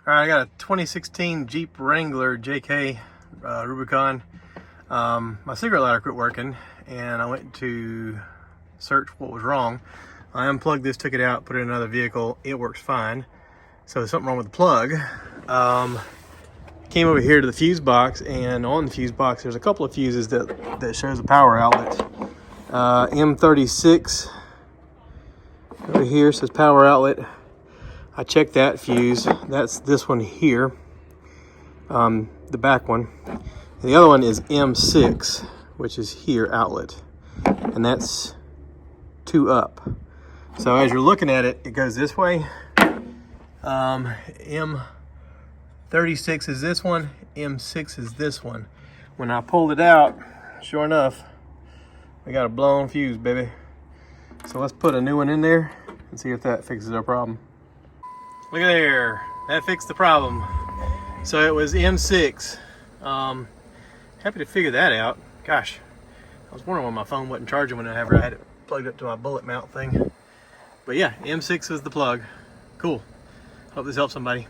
All right, I got a 2016 Jeep Wrangler JK Rubicon. My cigarette lighter quit working, and I went to search what was wrong. I unplugged this, took it out, put it in another vehicle. It works fine. So there's something wrong with the plug. Came over here to the fuse box, and on the fuse box, there's a couple of fuses that shows a power outlet. M36 over here says power outlet. I checked that fuse. That's this one here, the back one. And the other one is M6, which is here, outlet. And that's 2 up. So as you're looking at it, it goes this way. M36 is this one, M6 is this one. When I pulled it out, sure enough, we got a blown fuse, baby. So let's put a new one in there and see if that fixes our problem. Look at there, that fixed the problem. So it was M6. Happy to figure that out. Gosh, I was wondering why my phone wasn't charging whenever I had it plugged up to my bullet mount thing. But yeah, M6 is the plug. Cool. Hope this helps somebody.